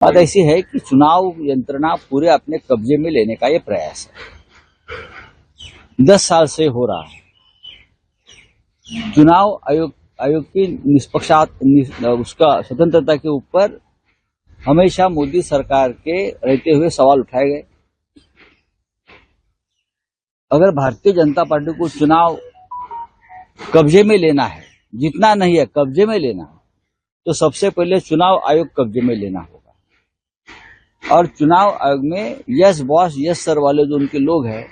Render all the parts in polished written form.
बात ऐसी है कि चुनाव यंत्रणा पूरे अपने कब्जे में लेने का ये प्रयास है। 10 साल से हो रहा है। चुनाव आयोग की उसका स्वतंत्रता के ऊपर हमेशा मोदी सरकार के रहते हुए सवाल उठाए गए। अगर भारतीय जनता पार्टी को चुनाव कब्जे में लेना है, जितना नहीं है कब्जे में लेना है, तो सबसे पहले चुनाव आयोग कब्जे में लेना होगा और चुनाव आयोग में यस बॉस यस सर वाले जो उनके लोग हैं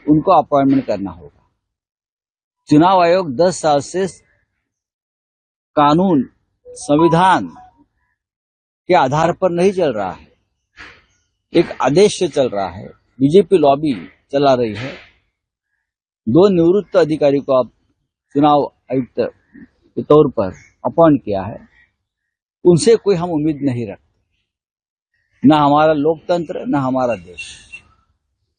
उनको अपॉइंटमेंट करना होगा। चुनाव आयोग 10 साल से कानून संविधान के आधार पर नहीं चल रहा है, एक आदेश से चल रहा है। बीजेपी लॉबी चला रही है। 2 निवृत्त अधिकारी को आप चुनाव आयुक्त के तौर पर अपॉइंट किया है, उनसे कोई हम उम्मीद नहीं रखते, न हमारा लोकतंत्र न हमारा देश।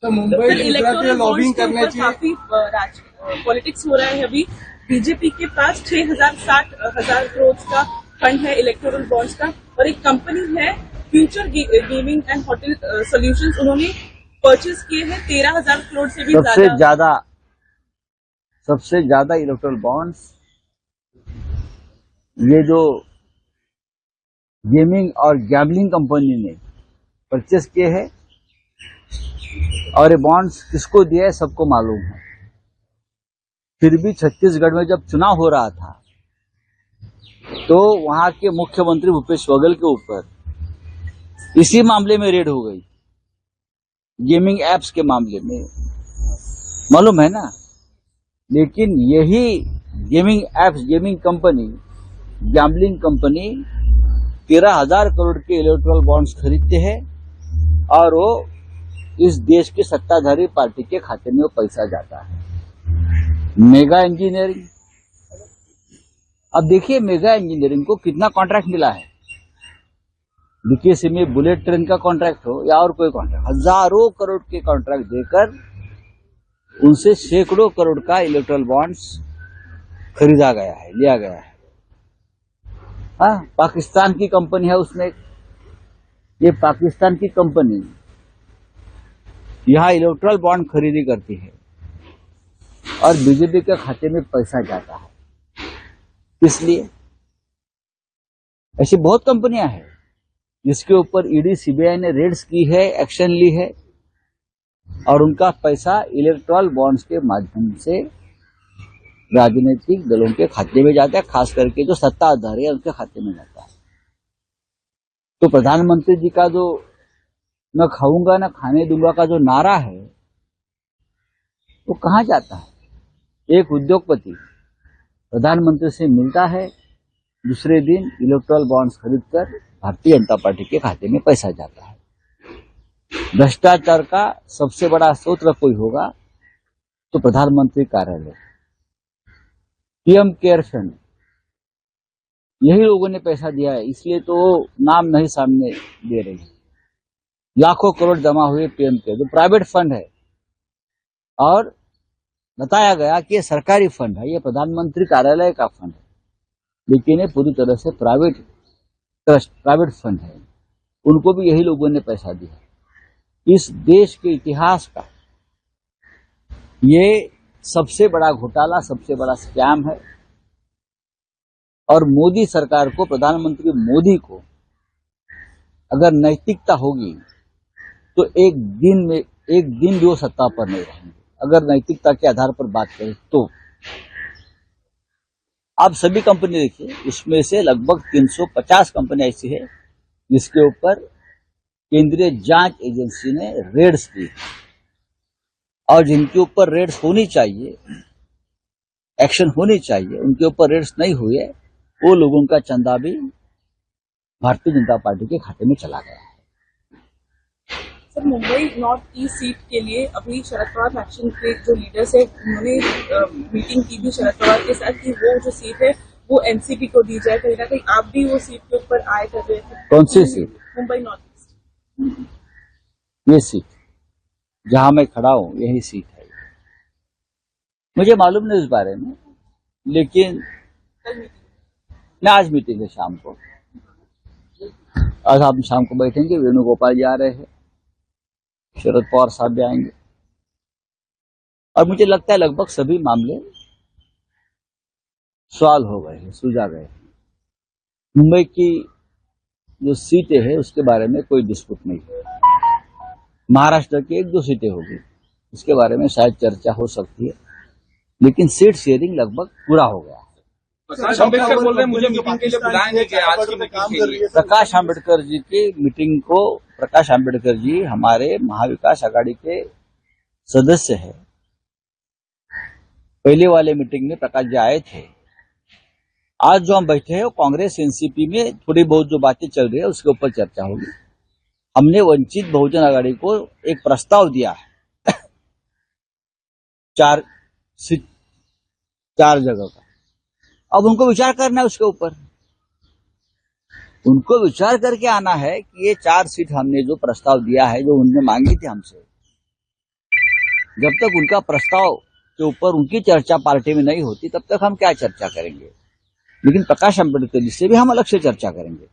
तो मुंबई इलेक्टोरल लॉबिंग करने की काफी पॉलिटिक्स हो रहा है। अभी बीजेपी के पास 6,60,000 करोड़ का फंड है इलेक्टोरल बॉन्ड्स का, और एक कंपनी है future gaming and hotel solutions, उन्होंने परचेज किए हैं 13,000 करोड़ से भी सबसे ज्यादा इलेक्टोरल बॉन्ड्स ये जो गेमिंग और गैम्बलिंग कंपनी ने परचेस किए हैं, और ये बॉन्ड्स किसको दिए सबको मालूम है। फिर भी छत्तीसगढ़ में जब चुनाव हो रहा था तो वहां के मुख्यमंत्री भूपेश बघेल के ऊपर इसी मामले में रेड हो गई, गेमिंग एप्स के मामले में, मालूम है ना। लेकिन यही gaming apps, gaming company, gambling company 13,000 crore के इलेक्टोरल बॉन्ड्स खरीदते हैं और वो इस देश की सत्ताधारी पार्टी के खाते में वो पैसा जाता है। मेगा इंजीनियरिंग, अब देखिए मेगा इंजीनियरिंग को कितना कॉन्ट्रैक्ट मिला है। बीकेसी में बुलेट ट्रेन का कॉन्ट्रैक्ट हो या और कोई कॉन्ट्रैक्ट, हजारों करोड़ के कॉन्ट्रैक्ट देकर उनसे सैकड़ों करोड़ का इलेक्टोरल बॉन्ड्स खरीदा गया है, लिया गया है। हाँ, पाकिस्तान की कंपनी है उसमें, ये पाकिस्तान की कंपनी यहां इलेक्टोरल बॉन्ड खरीदी करती है और बीजेपी के खाते में पैसा जाता है। इसलिए ऐसी बहुत कंपनियां हैं जिसके ऊपर ईडी सीबीआई ने रेड्स की है, एक्शन ली है, और उनका पैसा इलेक्टोरल बॉन्ड्स के माध्यम से राजनीतिक दलों के खाते में जाता है, खास करके जो सत्ताधारी है उनके खाते में जाता है। तो प्रधानमंत्री जी का जो न खाऊंगा न खाने दूंगा का जो नारा है वो कहां जाता है। एक उद्योगपति प्रधानमंत्री से मिलता है, दूसरे दिन इलेक्टोरल बॉन्ड्स खरीदकर भारतीय जनता पार्टी के खाते में पैसा जाता है। भ्रष्टाचार का सबसे बड़ा स्रोत कोई होगा तो प्रधानमंत्री कार्यालय, पीएम केयर फंड, यही लोगों ने पैसा दिया है, इसलिए तो नाम नहीं सामने दे रही है। लाखों करोड़ जमा हुए पीएम केयर, जो प्राइवेट फंड है, और बताया गया कि ये सरकारी फंड है, ये प्रधानमंत्री कार्यालय का फंड है, लेकिन ये पूरी तरह से प्राइवेट ट्रस्ट, प्राइवेट फंड है। उनको भी यही लोगों ने पैसा दिया। इस देश के इतिहास का ये सबसे बड़ा घोटाला, सबसे बड़ा स्कैम है, और मोदी सरकार को, प्रधानमंत्री मोदी को अगर नैतिकता होगी तो एक दिन भी वो सत्ता पर नहीं रहेंगे। अगर नैतिकता के आधार पर बात करें तो आप सभी कंपनी देखिए, उसमें से लगभग 350 कंपनी ऐसी है जिसके ऊपर केंद्रीय जांच एजेंसी ने रेड्स की, और जिनके ऊपर रेड्स होनी चाहिए, एक्शन होनी चाहिए, उनके ऊपर रेड्स नहीं हुए, वो लोगों का चंदा भी भारतीय जनता पार्टी के खाते में चला गया है। Sir, Mumbai north east seat के लिए अभी शरद पवार फैक्शन के जो लीडर्स है उन्होंने मीटिंग की भी शरद पवार के साथ कि वो जो सीट है वो एनसीपी को दी जाए। कहीं ना कहीं आप भी वो सीट के ऊपर आए कर रहे थे। कौन सी सीट? Mumbai north east. ये सीट जहां मैं खड़ा हूं यही सीट है। मुझे मालूम नहीं इस बारे में, लेकिन मैं आज मीटिंग है शाम को, आज हम शाम को बैठेंगे, वेणुगोपाल जी आ रहे हैं, शरद पवार साहब भी आएंगे, और मुझे लगता है लगभग सभी मामले सॉल्व हो गए हैं, सुलझा गए हैं। मुंबई की जो सीटें हैं उसके बारे में कोई डिस्प्यूट नहीं है। महाराष्ट्र की 1-2 सीटें होगी, इसके बारे में शायद चर्चा हो सकती है, लेकिन सीट शेयरिंग लगभग पूरा हो गया। प्रकाश आंबेडकर बोल रहे हैं मुझे मीटिंग के लिए बुलाया नहीं गया, आज की मीटिंग के लिए। प्रकाश आंबेडकर जी की मीटिंग को, प्रकाश आंबेडकर जी हमारे महाविकास आघाड़ी के सदस्य हैं। पहले वाले मीटिंग में प्रकाश जी आए थे। आज जो हम बैठे हैं वो कांग्रेस एनसीपी में थोड़ी बहुत जो बातें चल रही है उसके ऊपर चर्चा होगी। हमने वंचित बहुजन आघाड़ी को एक प्रस्ताव दिया है 4 जगह का। अब उनको विचार करना है उसके ऊपर, उनको विचार करके आना है कि ये 4 सीट हमने जो प्रस्ताव दिया है, जो उनने मांगी थी हमसे, जब तक उनका प्रस्ताव के ऊपर उनकी चर्चा पार्टी में नहीं होती तब तक हम क्या चर्चा करेंगे। लेकिन प्रकाश आंबेडकर जी से भी हम अलग से चर्चा करेंगे।